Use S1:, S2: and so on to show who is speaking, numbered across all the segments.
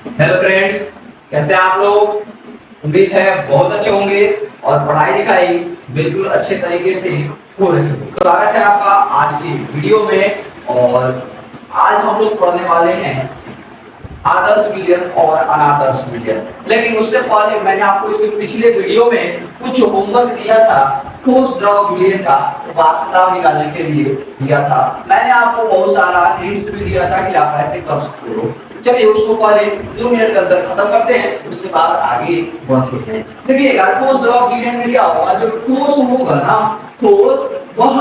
S1: Hello friends, कैसे हैं आप लोग। उम्मीद है बहुत अच्छे होंगे और पढ़ाई लिखाई बिल्कुल अच्छे तरीके से हो रही है। स्वागत है आपका आज की वीडियो में। और आज हम लोग पढ़ने वाले हैं आदर्श विलयन और अनादर्श विलयन। लेकिन उससे पहले मैंने आपको इसके पिछले वीडियो में कुछ होमवर्क दिया था, ठोस द्रव विलयन का वास्तव निकालने के लिए दिया था। मैंने आपको बहुत सारा हिंट्स भी दिया था कि आप ऐसे कर सकते हो। चलिए उसको पहले 2 मिनट के अंदर खत्म करते हैं, उसके बाद आगे बढ़ते हैं। देखिएगा ठोस द्रव विलयन में क्या होगा, जो ठोस होगा ना, ठोस वह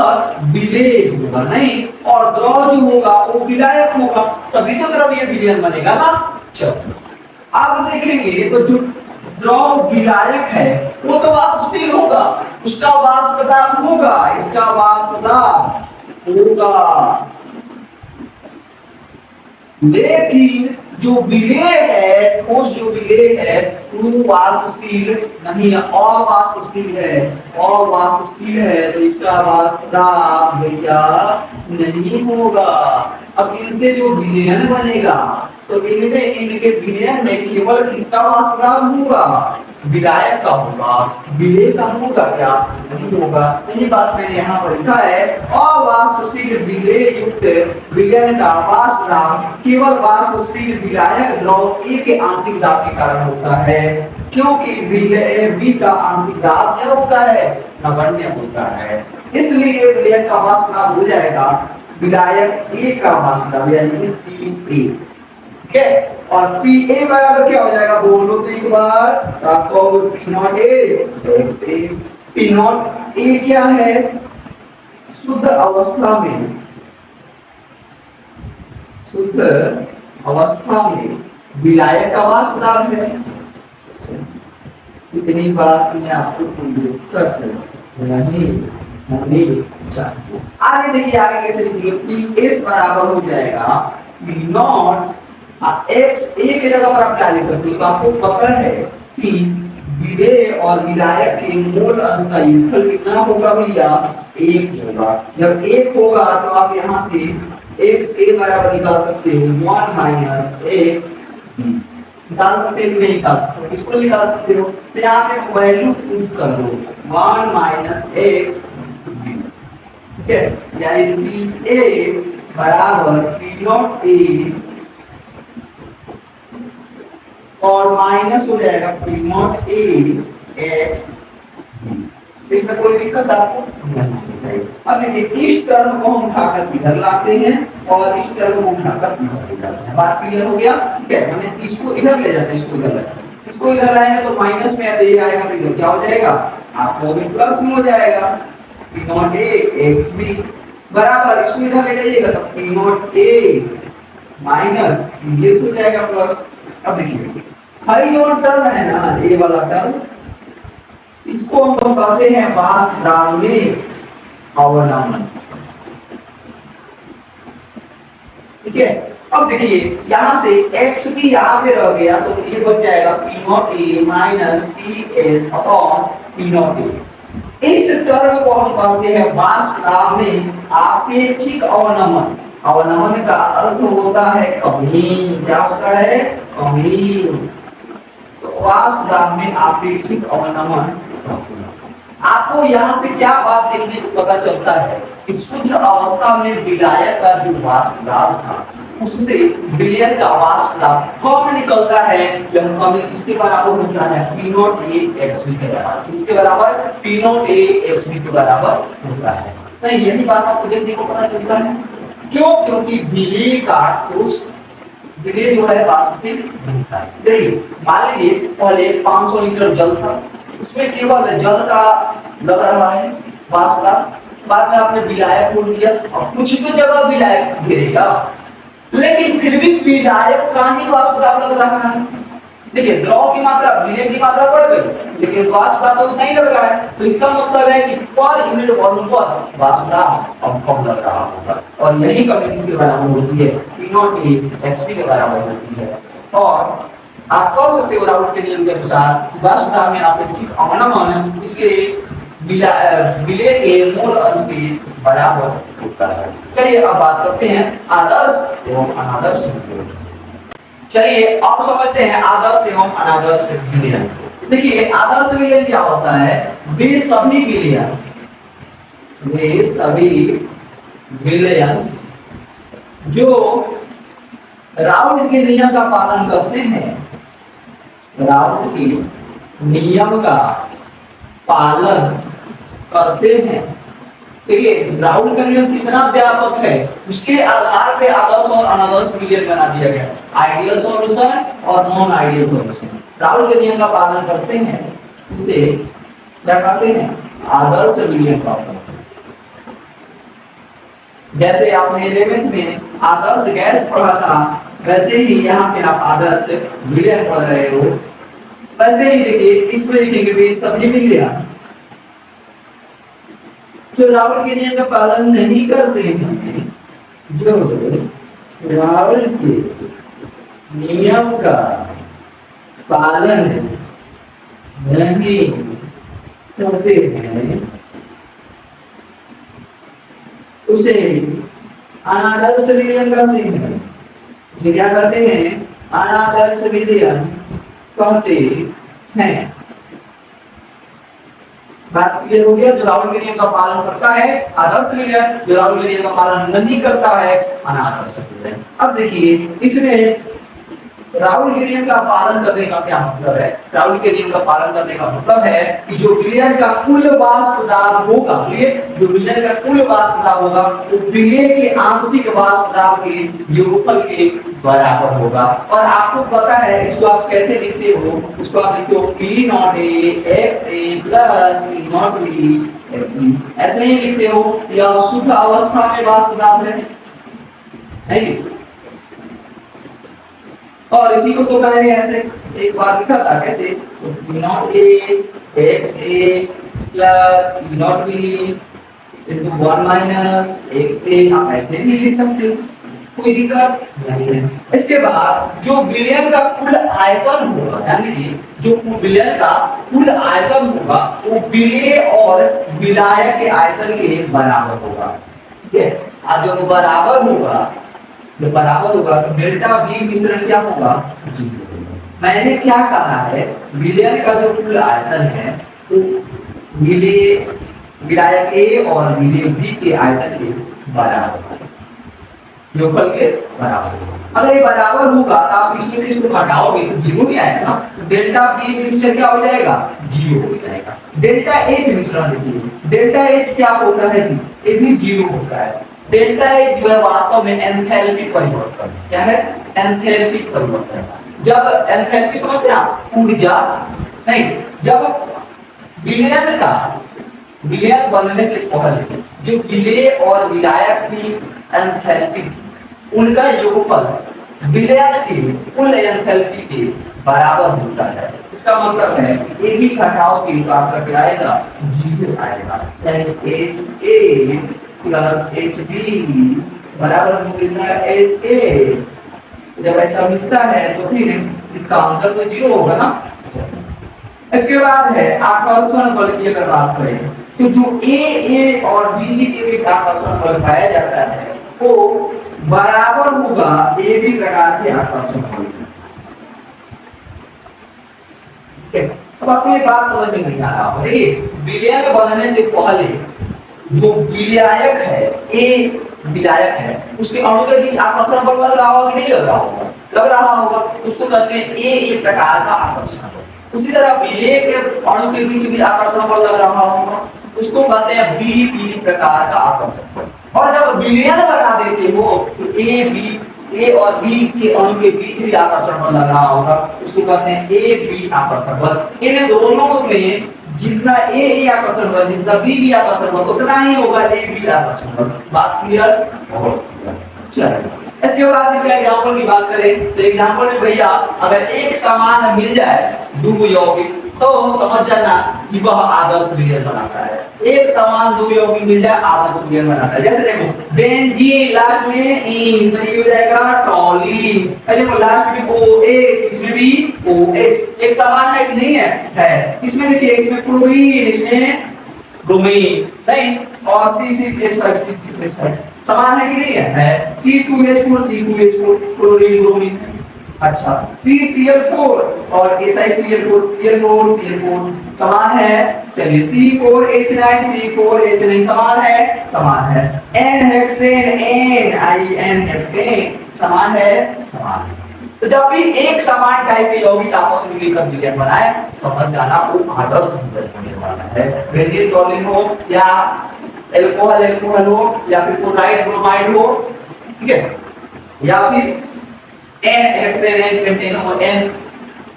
S1: विलेय होगा नहीं, और द्रव जो होगा वो विलायक होगा, तभी तो द्रवीय विलयन बनेगा ना। चलो अब देखेंगे तो जो द्रव विलायक है वो तो वाष्पशील होगा, उसका वाष्प दाब होगा, इसका वाष्प दाब होगा। लेकिन जो विलेय है, ठोस जो विलेय है वो वाष्पशील नहीं है, अवाष्पशील है। अवाष्पशील है तो इसका वाष्प दाब भैया नहीं होगा। अब इनसे जो विलयन बनेगा तो इनमें इनके विलयन में केवल किसका वाष्प दाब होगा, विलायक का होगा, विलेय का होगा क्या, नहीं होगा। ये बात मैंने यहाँ पर लिखा है, अवाष्पशील विलेय युक्त विलयन का वाष्प दाब केवल वाष्पशील विलायक द्रव ए के आंशिक दाब के कारण होता है, क्योंकि विलेय बी का आंशिक दाब क्या होता है, नगण्य होता है। इसलिए विलयन का वाष्प दाब हो जाएगा विलायक ए का वाष्प दाब यानी पी ए। ठीक है, और PA बराबर क्या हो जाएगा, बोलो तो एक बार, आपको P not A x a। P not ए क्या है, शुद्ध अवस्था में, शुद्ध अवस्था में विलायक का वाष्प दाब है। इतनी बात मैं आपको नहीं चाहिए। आगे देखिए, आगे कैसे लिखेंगे, PS बराबर हो जाएगा P नॉट x a के जगह पर आप क्या लिख सकते हो, तो आपको पता है कि विलेय और विलायक के मोल अंश का योगफल कितना होगा भैया, 1 होगा। जब 1 होगा तो आप यहाँ से x a बराबर निकाल सकते हो 1 माइनस x निकाल सकते हो, नहीं निकाल सकते, बिल्कुल निकाल सकते हो। तो यहाँ पे वैल्यू पुट कर दो 1 माइनस x, ठीक है, यानी P बराबर P नॉट a और माइनस हो जाएगा P नॉट ए एक्स। इसमें कोई दिक्कत आपको नहीं चाहिए। अब देखिए इस टर्म को हम उठाकर इधर लाते हैं और इस टर्म को उठाकर इधर ले जाते हैं। बात क्लियर हो गया, ठीक है। मैंने इसको इधर ले जाते हैं, इसको इधर लाते हैं, इसको इधर लाएंगे तो माइनस में ये आएगा तो इधर क्या हो जाएगा, आपको भी प्लस में हो जाएगा P not A X B बराबर, इसको इधर ले जाइएगा तो P नॉट ए माइनस ये हो जाएगा प्लस। अब देखिए हाई जो टर्म है ना, ये वाला टर्म, इसको हम कहते हैं वाष्प दाब में अवनमन, ठीक है। अब देखिए यहाँ से x भी यहाँ पे रह गया तो ये बच जाएगा P not A minus PS upon P not ए। इस टर्म को हम कहते हैं वाष्प दाब में आपेक्षिक अवनमन। अवनमन का अर्थ होता है कमी, क्या होता है, कमी। वाष्प दाब में आपेक्षिक अवनमन। आपको यहाँ से क्या बात देखने को पता चलता है कि शुद्ध अवस्था में विलायक का जो वाष्प दाब था उससे विलयन का वाष्प दाब कम निकलता है, यह कमी किसके बराबर होता है, P not A X B के बराबर। इसके बराबर P not A X B के बराबर होता है। तो यही बात आपको देखने को पता चलता है, क्यों, क्योंकि विलेय का ठोस विलेय जो है वाष्पशील बनता है। देखिए मान लीजिए पहले 500 लीटर जल था, उसमें केवल जल का लग रहा है वाष्प दाब, बाद में आपने विलायक खोल दिया, अब कुछ तो जगह विलायक गिरेगा, लेकिन फिर भी विलायक का ही वाष्प दाब लग रहा है। देखिए द्रव की मात्रा, विलेय की मात्रा बढ़ गई लेकिन वाष्प दाब तो नहीं लग रहा है, तो इसका मतलब है कि पर यूनिट वॉल्यूम पर वाष्प दाब अब कम लग रहा होगा, और यही कमी किसके बराबर होती है, P not A X B के बराबर होती है। और आप कह सकते हो राउट के नियम के अनुसार वाष्प दाब में आपेक्षिक अवनमन इसके विलेय के मोल अंश के बराबर होता है। चलिए अब बात करते हैं आदर्श एवं अनादर्श विलयन। चलिए अब समझते हैं आदर्श एवं अनादर्श विलयन। देखिए आदर्श विलयन क्या होता है, वे सभी विलयन जो राउल्ट के नियम का पालन करते हैं, राउल्ट के नियम का पालन करते हैं। देखिए राउल्ट का नियम कितना व्यापक है, उसके आधार पे आदर्श और अनादर्श विलयन बना दिया गया, आइडियल सॉल्यूशन और नॉन आइडियल सॉल्यूशन। राउल्ट के नियम का पालन करते हैं उसे क्या कहते हैं, आदर्श विलयन कहते हैं। जैसे आपने 11th में आदर्श गैस पढ़ा था, वैसे ही यहाँ पे आप आदर्श विलयन पढ़ रहे हो। वैसे ही देखिए इसमें लिखेंगे वे सभी विलयन जो राउल्ट के नियम का पालन नहीं करते हैं, जो राउल्ट के नियम का पालन नहीं करते हैं, उसे अनादर्श विलयन कहते हैं। क्या कहते हैं, अनादर्श विलयन कहते हैं। बात क्लियर हो गया। जो राउल्ट के नियम का पालन करता है आदर्श विलयन, जो राउल्ट के नियम का पालन नहीं करता है अनादर्श विलयन। अब देखिए इसमें राउल्ट के नियम का पालन करने का क्या मतलब है, राउल्ट के नियम का पालन करने का मतलब है कि जो विलयन का कुल वाष्प दाब होगा, जो विलयन का कुल वाष्प दाब होगा वो विलय के आंशिक वाष्प दाब के योगफल के बराबर होगा। और आपको पता है इसको आप कैसे लिखते हो, इसको आप लिखते हो P not A x A plus P not B x B, ऐसे ही लिखते हो। यह शुद्ध अवस्था में वाष्प दाब है। और इसी को तो मैंने ऐसे एक बार लिखा था, कैसे, P not A x A plus P not B into 1 minus x A, आप ऐसे भी लिख सकते हो, कोई दिक्कत नहीं है। इसके बाद जो विलयन का कुल आयतन होगा, ध्यान दीजिए, जो विलयन का कुल आयतन होगा वो विलय और विलायक के आयतन के बराबर होगा। ठीक है, और जो बराबर होगा तो डेल्टा बी मिश्रण क्या होगा, मैंने क्या कहा है, विलयन का जो कुल आयतन है तो विलायक ए और विलय बी के आयतन के बराबर है, योगफल के बराबर। अगर ये बराबर होगा तो आप इसमें से इसको घटाओगे तो 0 ही आएगा ना, डेल्टा बी मिश्रण क्या हो जाएगा, 0 हो जाएगा। डेल्टा एच मिश्रण देखिए, डेल्टा एच क्या होता है जी, ये भी 0 होता है। डेल्टा एच जो है वास्तव में एंथैल्पी परिवर्तन, क्या है, एंथैल्पी परिवर्तन। जब एंथैल्पी समझते हैं आप, ऊर्जा नहीं, जब विलयन बनने से पहले जो विलय और विलायक की एंथैल्पी थी उनका योगफल विलयन की कुल एंथैल्पी के बराबर होता है। इसका मतलब है कि ए भी घटाओगे तो आपका क्या आएगा, 0 आएगा। यानी HA प्लस HB बराबर होगा HS। जब ऐसा मिलता है तो फिर इसका अंतर तो 0 होगा ना। इसके बाद है आकर्षण बल की अगर बात करें तो जो A और B के बीच आकर्षण बल पाया जाता है वो बराबर होगा AB प्रकार के आकर्षण बल। अब आपको ये बात समझ में नहीं आ रहा होगा, देखिए विलयन बनने से पहले जो विलायक है, ए विलायक है, उसके अणु के बीच आकर्षण बल लग रहा होगा कि नहीं लग रहा होगा, लग रहा होगा, उसको कहते हैं ए प्रकार का आकर्षण बल। उसी तरह विलय के अणु के बीच भी आकर्षण बल लग रहा होगा, उसको कहते हैं बी प्रकार का आकर्षण बल। और जब विलयन बना देते हो तो ए और बी के अणु के बीच भी आकर्षण बल लग रहा होगा, उसको कहते हैं ए बी आकर्षण बल। इन दोनों में जितना ए आकर्षण बल जितना बी आकर्षण बल उतना ही होगा ए बी आकर्षण बल। बात क्लियर हो? चलिए इसके बाद इसका एग्जांपल की बात करें तो एग्जांपल में भैया अगर एक समान मिल जाए दो यौगिक तो समझ जाना कि वह आदर्श विलयन बनाता है। एक समान दो यौगिक मिल जाए आदर्श विलयन बनाता है। जैसे देखो बेंजीन लास्ट में इन तो ये हो जाएगा टॉलीन, देखो लास्ट में OH इसमें भी OH। एक समान है कि नहीं है? इसमें देखिए इसमें क्लोरीन इसमें ब्रोमीन नहीं, और C6H5 समान है कि नहीं है? C2H4 chlorine bromine. अच्छा CCl4 और SiCl4 समान है। चलिए C4H9 समान है। N हेक्सेन N हेप्टेन समान है। तो जब भी एक समान टाइप के यौगिक आपस में मिलकर विलयन बनाए, समझ जाना वो आदर्श विलयन होने वाला है। बेंजीन टॉलिन हो या अल्कोहल हो या फिर क्लोराइड ब्रोमाइड हो, ठीक है, या फिर N हेक्सेन N पेंटेन हो, N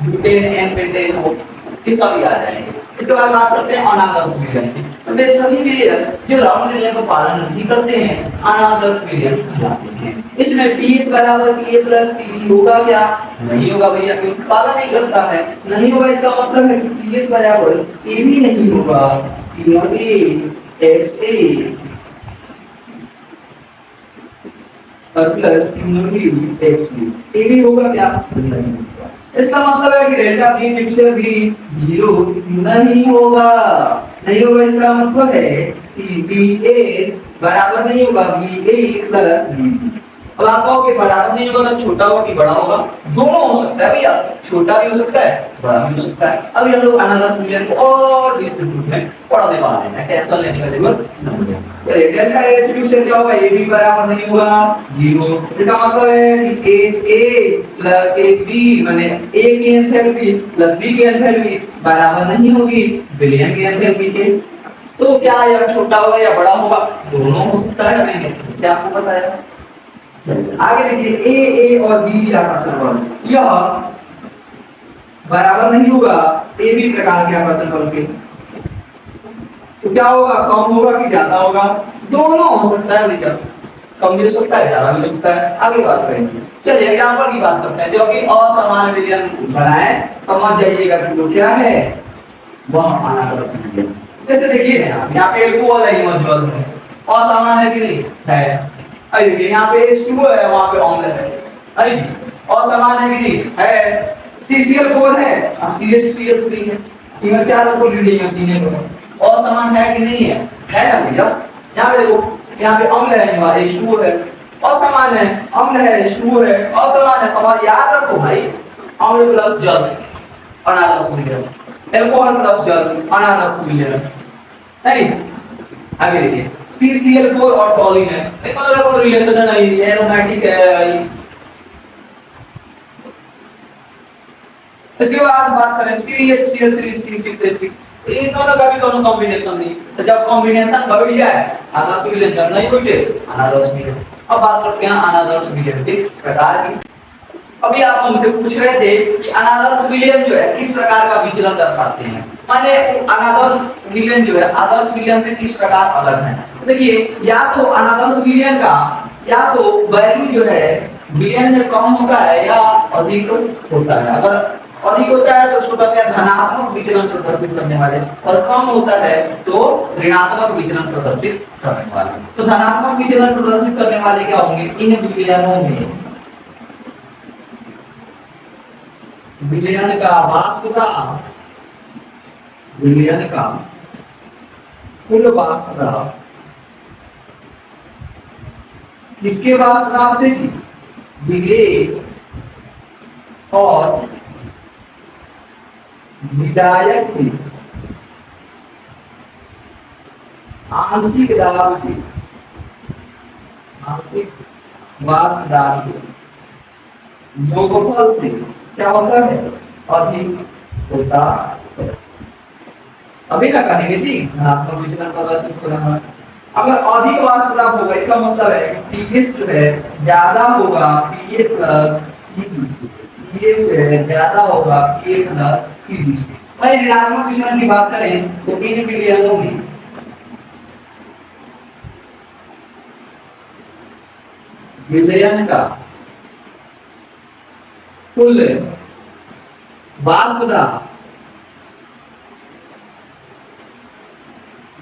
S1: ब्यूटेन N पेंटेन हो, ये सभी आ जाएंगे। इसके बाद बात करते हैं अनादर्श विलयन की। तो वे सभी विलयन जो राउंड विलयन का पालन नहीं करते हैं अनादर्श विलयन कहलाते हैं। इसमें pH बराबर Pa प्लस Pb होगा क्या? नहीं होगा भैया, क्योंकि पालन नहीं करता है। नहीं होगा इसका मतलब है कि pH बराबर Ab नहीं होगा, P0A XA और प्लस Ab होगा क्या? नहीं होगा। इसका मतलब है कि डेल्टा B मिक्सचर भी 0 नहीं होगा। नहीं होगा इसका मतलब है कि BS बराबर नहीं होगा BA प्लस BB। अब आप कहोगे बराबर नहीं होगा तो छोटा होगा कि बड़ा होगा? दोनों हो सकता है भैया, छोटा भी हो सकता है, बड़ा भी हो सकता है। अभी हम लोग अनादर्श विलयन को और विस्तृत रूप में पढ़ने वाले हैं, टेंशन लेने की जरूरत नहीं है। चलिए डेल्टा H मिक्सचर क्या होगा? AB बराबर नहीं होगा 0। इसका मतलब है कि HA प्लस HB माने A की एंथैल्पी प्लस B की एंथैल्पी बराबर नहीं होगी विलयन की एंथैल्पी के। तो क्या यह छोटा होगा या बड़ा होगा? दोनों हो सकता है। मैंने क्या आपको बताया। आगे देखिए A और B आकर्षण बल यह बराबर नहीं होगा AB प्रकार के आकर्षण बल के। तो क्या होगा? कम होगा कि ज्यादा होगा? दोनों हो सकता है भैया, कम भी हो सकता है, ज्यादा भी हो सकता है। आगे बात करेंगे। चलिए एग्जांपल की बात करते हैं जो कि असमान विलयन बनाए, समझ जाइएगा कि वो क्या है, वह अनादर्श विलयन। जैसे देखिए यहाँ पे अल्कोहल है, मौजूद है, असमान है कि नहीं है। अरे देखिए यहाँ पे H2O है, वहां पे अम्ल है। अरे जी असमान है कि नहीं है। CCl4 है और CHCl3 है। इनमें चारों को रीडिंग है, तीनों को असमान है कि नहीं है? है ना भैया। यहाँ पे देखो, यहाँ पे अम्ल है, यहाँ H2O है, असमान है, अम्ल है, H2O है, असमान है। सवाल याद रखो भाई, अम्ल प्लस जल अनादर्श विलयन, अल्कोहल प्लस जल अनादर्श विलयन। नहीं आगे देखिए CCl4 और टॉलिन है, इसका मतलब कोई रिलेशन नहीं, एरोमेटिक है। इसके बाद बात करें CHCl3 C6H6, इन दोनों का भी दोनों कॉम्बिनेशन नहीं। तो जब कॉम्बिनेशन बढ़ जाए आदर्श विलयन, जब नहीं बढ़े अनादर्श विलयन। अब बात करते हैं अनादर्श विलयन के प्रकार की। अभी आप हमसे पूछ रहे थे कि अनादर्श विलयन जो है किस प्रकार का विचलन दर्शाते हैं, माने अनादर्श विलयन जो है आदर्श विलयन से किस प्रकार अलग है। देखिए या तो अनादर्श विलयन का या तो वैल्यू जो है विलयन में कम होता है या अधिक होता है। अगर अधिक होता है तो उसको कहते हैं धनात्मक विचलन प्रदर्शित करने वाले, और कम होता है तो ऋणात्मक विचलन प्रदर्शित करने वाले। तो धनात्मक विचलन प्रदर्शित करने वाले क्या होंगे? इन विलयनों में विलयन का वाष्पता, विलयन का कुल वाष्पता किसके वाष्पता से? विलेय और विलायक की आंशिक दाब की, आंशिक वाष्प दाब के योगफल से क्या होता है? अधिक होता है। अभी ना कहेंगे जी धनात्मक विचलन प्रदर्शित हो रहा है। अगर अधिक वाष्प दाब होगा इसका मतलब है कि pH जो है ज्यादा होगा Pa प्लस Pb से, pH जो है ज्यादा होगा Pa प्लस Pb से। वही ऋणात्मक विचलन की बात करें तो इन विलयनों में विलयन का कुल वाष्प दाब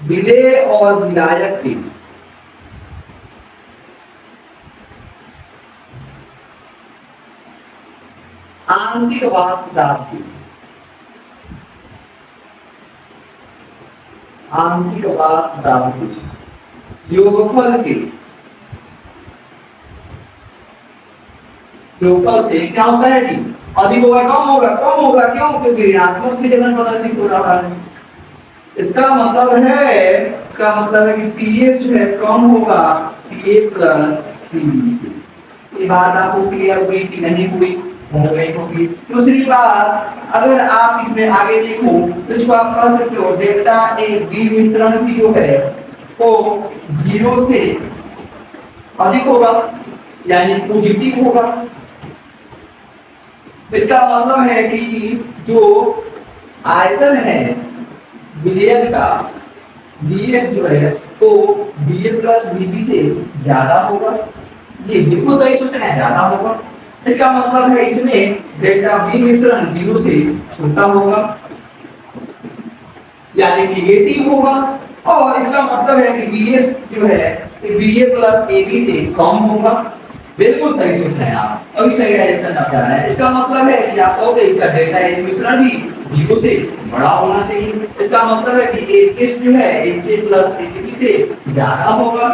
S1: विलेय और विलायक की आंशिक वाष्प दाब की, आंशिक वाष्प दाब की योगफल के लोकल से क्या होता है जी, अधिक होगा कम होगा क्यों, क्योंकि ऋणात्मक विचलन प्रदर्शित हो रहा है। इसका मतलब है कि पीएस जो है कम होगा पीए प्लस पीबी। ये बात आपको क्लियर हुई कि नहीं हुई? हो गई होगी। दूसरी बात, अगर आप इसमें आगे देखो तो इसको आप कह सकते हो डेल्टा ए बी मिश्रण भी जो है वो 0 से अधिक होगा यानी पॉजिटिव होगा। इसका मतलब है कि जो आयतन है विलयन का बीएस जो है तो बीए प्लस बीबी से ज्यादा होगा। ये बिल्कुल सही सूचना है, ज्यादा होगा। इसका मतलब है इसमें डेल्टा बी मिश्रण 0 से छोटा होगा यानी निगेटिव होगा। और इसका मतलब है कि बीएस जो है बीए प्लस एबी से कम होगा। बिल्कुल सही सोचना है आप, अभी सही डायरेक्शन आप जा रहे हैं। इसका मतलब है कि आप कहोगे इसका डेल्टा ए मिश्रण भी 0 से बड़ा होना चाहिए। इसका मतलब है कि एच जो है एच प्लस एचबी से ज्यादा होगा।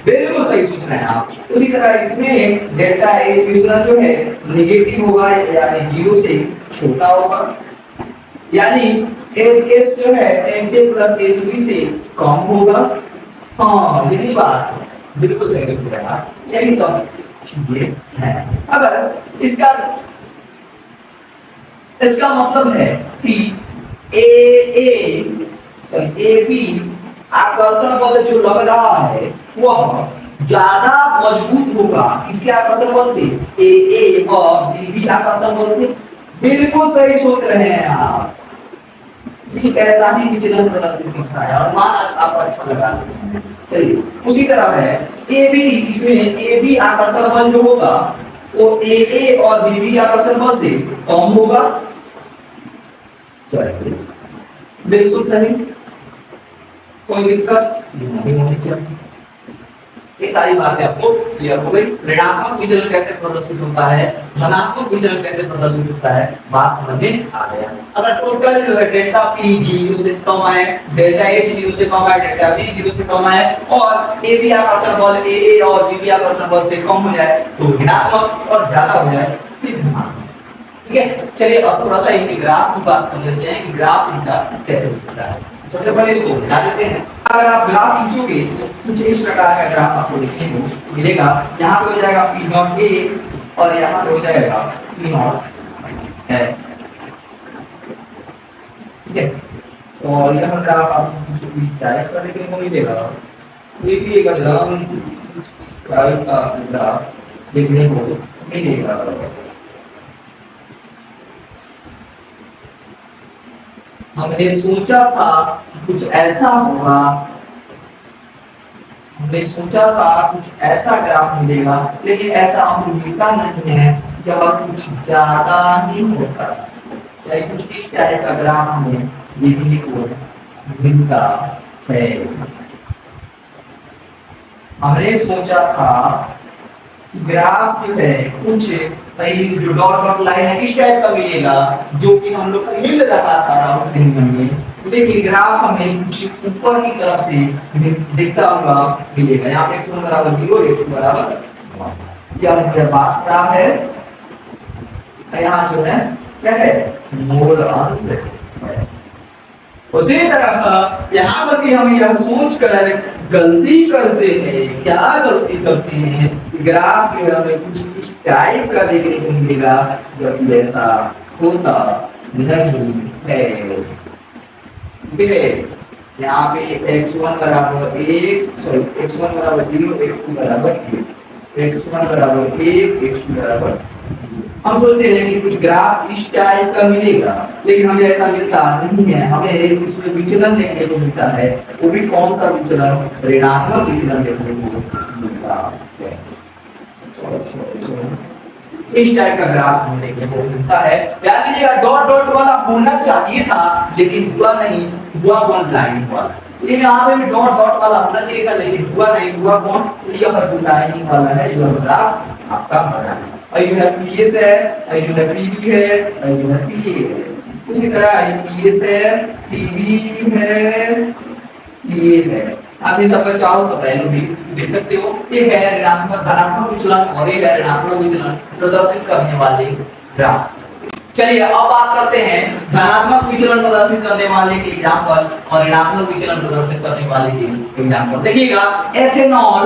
S1: बिल्कुल सही सोचना है आप। उसी तरह इसमें डेल्टा एच मिश्रण जो है नेगेटिव होगा यानी 0 से छोटा होगा यानी एच जो है एच प्लस एचबी से कम होगा। हाँ यही बात बिल्कुल सही सोच रहे हैं आप, यही सब चीजें हैं। अगर इसका मतलब है कि ए बी आकर्षण बल जो लग रहा है वह ज्यादा मजबूत होगा इसके आकर्षण बल से ए और बी आकर्षण बल से। बिल्कुल सही सोच रहे हैं आप, ठीक ऐसा ही विचलन प्रदर्शित होता है और मान आपको अच्छा लगा। चलिए उसी तरह है ए बी, इसमें ए बी आकर्षण बल जो होगा वो ए और बी आकर्षण बल से कम होगा। चलिए बिल्कुल सही, कोई दिक्कत नहीं होनी चाहिए। ये सारी बातें आपको क्लियर हो गई। ऋणात्मक विचलन कैसे प्रदर्शित होता है, धनात्मक विचलन कैसे प्रदर्शित होता है, बात समझ में आ गया। अगर टोटल जो है डेल्टा पी 0 से कम आए, डेल्टा एच 0 से कम आए, डेल्टा बी 0 से कम आए और ए बी आकर्षण बल ए और बी आकर्षण बल से कम हो जाए तो ऋणात्मक और ज्यादा हो जाए फिर धनात्मक। ठीक है, चलिए अब थोड़ा सा इनकी ग्राफ की बात कर लेते हैं कि ग्राफ इनका कैसे होता है। सबसे पहले इसको बता देते हैं। अगर आप ग्राफ खींचोगे तो कुछ इस प्रकार का ग्राफ आपको देखने को मिलेगा। यहाँ पे हो जाएगा पी नॉट ए और यहाँ पे हो जाएगा पी नॉट एस। ठीक है, और यह ग्राफ आपको डायरेक्ट का देखने को मिलेगा। देखिएगा ग्राफ का ग्राफ देखने को मिलेगा। हमने सोचा था कुछ ऐसा होगा, हमने सोचा था कुछ ऐसा ग्राफ मिलेगा लेकिन ऐसा हमको मिलता नहीं है, यह कुछ ज्यादा ही होता है। कुछ इस टाइप का ग्राफ हमें देखने को मिलता है। हमने सोचा था ग्राफ जो है कुछ जो डॉट डॉट लाइन है इस टाइप का मिलेगा जो कि हम लोग को मिल रहा था राउंड में, लेकिन ग्राफ हमें कुछ ऊपर की तरफ से दिखता हुआ मिलेगा। यहाँ पे x1 बराबर 0 x2 बराबर 1 यह हमारे पास ग्राफ है। यहाँ जो है क्या है मूल अंश है। उसी तरह यहाँ पर भी हम यह सोच कर गलती करते हैं। क्या गलती करते हैं, ग्राफ जो हमें कुछ इस टाइप का देखने को मिलेगा जब ऐसा होता नहीं है। ठीक है, यहाँ पे x1 बराबर 1 सॉरी x1 बराबर 0 x2 बराबर 1 x1 बराबर 1 x2 बराबर। हम सोचते हैं कि कुछ ग्राफ इस टाइप का मिलेगा लेकिन हमें ऐसा मिलता नहीं है। हमें इसमें विचलन देखने को मिलता है, वो भी कौन सा विचलन, ऋणात्मक विचलन देखने को मिलता है। इस टाइप का ग्राफ हमें देखने को मिलता है। याद कीजिएगा डॉट डॉट वाला होना चाहिए था लेकिन हुआ नहीं, हुआ वन लाइन हुआ। लेकिन यहाँ पे भी डॉट डॉट वाला होना चाहिए था लेकिन हुआ नहीं, हुआ कौन, यह लाइन वाला है, यह ग्राफ आपका बना है। और यह पीएस है, और यह पीबी है, और यह पीए है। उसी तरह पीएस है, पीबी है, पीए है। आप इन सबका चाहो तो वैल्यू भी लिख सकते हो। एक है ऋणात्मक धनात्मक विचलन और एक है ऋणात्मक विचलन प्रदर्शित करने वाले ग्राफ। चलिए अब बात करते हैं धनात्मक विचलन प्रदर्शित करने वाले के एग्जांपल और ऋणात्मक विचलन प्रदर्शित करने वाले के एग्जांपल। देखिएगा एथेनॉल,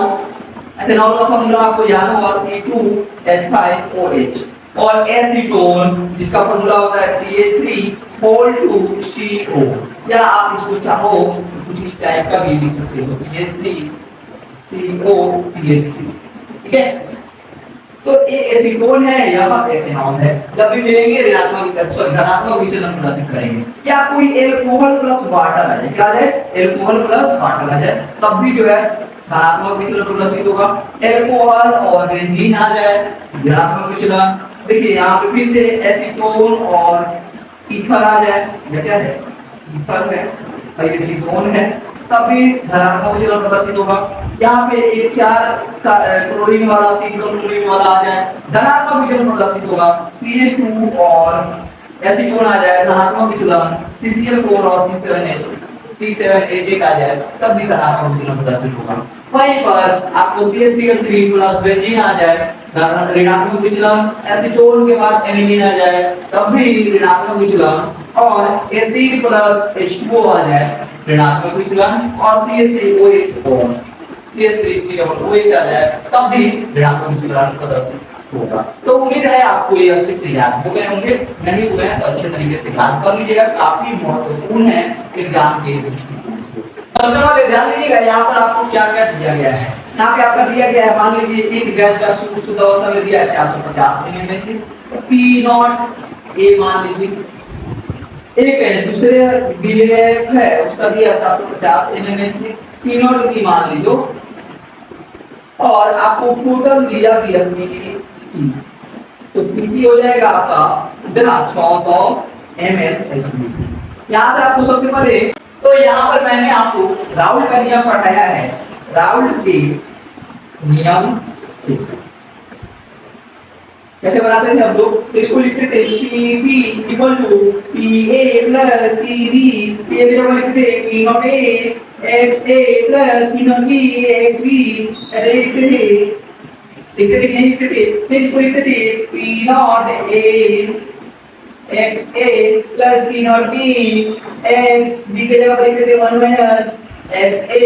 S1: एथेनॉल का फॉर्मूला आपको याद होगा C2H5OH और एसीटोन जिसका फॉर्मूला होता है CH3CO, या आप इसको चाहो कुछ इस टाइप का भी लिख सकते हो CH3COCH3, ठीक है। तो ये एसीटोन है, यह एथेनॉल है। जब भी मिलेंगे ऋणात्मक धनात्मक विचलन प्रदर्शित करेंगे। या कोई एल्कोहल प्लस वाटर आ जाए, क्या आ जाए, एल्कोहल प्लस वाटर आ जाए, तब भी जो है धनात्मक विचलन प्रदर्शित होगा। एल्कोहल और बेंजीन आ जाए, ऋणात्मक विचलन। देखिए यहाँ पे फिर से एसीटोन और ईथर आ जाए, ये क्या है, ईथर है और एसीटोन है, तब भी धनात्मक विचलन प्रदर्शित होगा। यहाँ पे एक 4 क्लोरीन वाला 3 क्लोरीन वाला आ जाए, धनात्मक विचलन प्रदर्शित होगा। CH2 और एसीटोन आ जाए, धनात्मक विचलन। CCl4 और C7H आ जाए, तब भी धनात्मक विचलन प्रदर्शित होगा। वहीं पर आपको CH3 प्लस बेंजीन आ जाए, ऋणात्मक विचलन। एसीटोन के बाद एनिलीन आ जाए, तब भी ऋणात्मक विचलन। और एसिड प्लस H2O आ जाए, ऋणात्मक विचलन। और CH3OH और CH3COOH आ जाए, तब भी ऋणात्मक विचलन प्रदर्शित होगा। तो उम्मीद है आपको ये अच्छे से याद हो गए होंगे, नहीं हुए हैं तो अच्छे तरीके से याद कर लीजिएगा, काफी महत्वपूर्ण है एग्जाम के दृष्टिकोण से। सबसे पहले ध्यान दीजिएगा यहाँ पर आपको क्या क्या दिया गया है। यहाँ पे आपका दिया गया है, मान लीजिए एक गैस का शुद्ध अवस्था में दिया है 450 ml, P0 A मान लीजिए। एक है दूसरे विलेयक है, उसका दिया 750 ml, P0 B मान लीजिए। और आपको टोटल दिया भी है तो पीटी हो जाएगा आपका कितना 600 ml HB। यहाँ से आपको सबसे पहले तो यहाँ पर मैंने आपको राउल का नियम पढ़ाया है, राउल के नियम से कैसे बनाते थे हम लोग, तो इसको लिखते थे PB equal to PA plus PB, PA की जगह लिखते थे P0A XA plus P0B XB, ऐसे लिखते थे यही लिखते थे। फिर इसको लिखते थे P0A XA plus P0B XB की जगह पर लिखते थे 1 माइनस XA,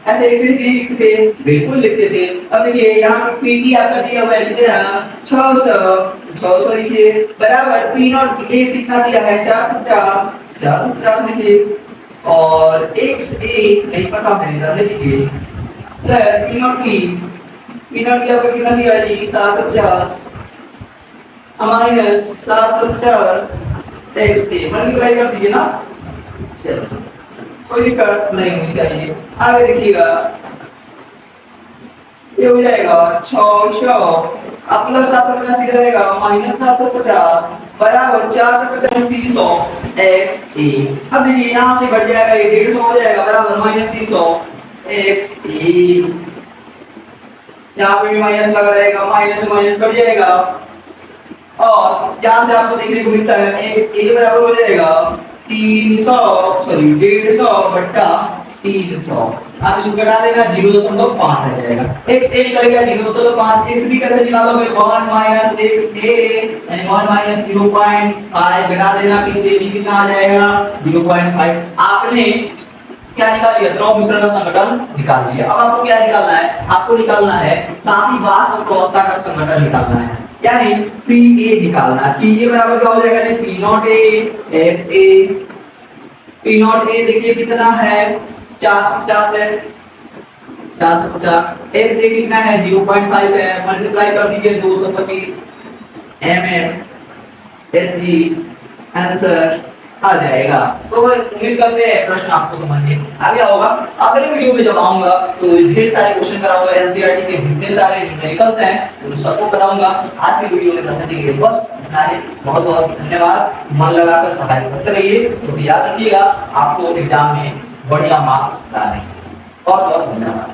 S1: ऐसे लिखते थे, बिल्कुल लिखते थे। अब देखिए यहाँ पे PT आपका दिया हुआ है कितना 600 लिखिए, बराबर P0A कितना दिया है 450 लिखिए, और XA नहीं पता है रहने दीजिए, प्लस P0B आपका कितना दिया है जी 750 माइनस 750 XA मल्टीप्लाई कर दीजिए ना, चलो कोई दिक्कत नहीं होनी चाहिए। आगे देखिएगा ये हो जाएगा 600 अब प्लस 750 इधर आएगा माइनस 750 बराबर 450 300 XA। अब देखिए यहाँ से बढ़ जाएगा ये 150 हो जाएगा बराबर माइनस 300 XA। यहाँ पे भी माइनस लगा रहेगा, माइनस माइनस बढ़ जाएगा और यहाँ से आपको देखने को मिलता है XA बराबर हो जाएगा 150 बट्टा 300। आप इसको घटा देना 0.5 आ जाएगा, XA निकलेगा 0.5, XB कैसे निकालोगे 1 माइनस XA यानी 1 माइनस 0.5 घटा देना, फिर AB कितना आ जाएगा 0.5। आपने क्या निकाल लिया, द्रव मिश्रण का संघटन निकाल लिया। अब आपको क्या निकालना है, आपको निकालना है साथ ही वाष्प अवस्था का संघटन निकालना है, यानी PA निकालना है। PA बराबर क्या हो जाएगा जी P0A XA। P0A देखिए कितना है 450 है, 450 XA कितना है 0.5 है, मल्टीप्लाई कर दीजिए 225 mm HG, आंसर आ जाएगा। तो उम्मीद करते हैं प्रश्न आपको समझ में आ गया होगा। अगले वीडियो में जब आऊंगा तो ढेर सारे क्वेश्चन कराऊंगा, एनसीईआरटी के जितने सारे न्यूमेरिकल्स हैं उन सबको कराऊंगा। आज की वीडियो में करने के लिए बस इतना ही। बहुत बहुत धन्यवाद, मन लगाकर पढ़ाई करते रहिए, तो याद रखिएगा आपको एग्जाम में बढ़िया मार्क्स लाने। बहुत बहुत धन्यवाद।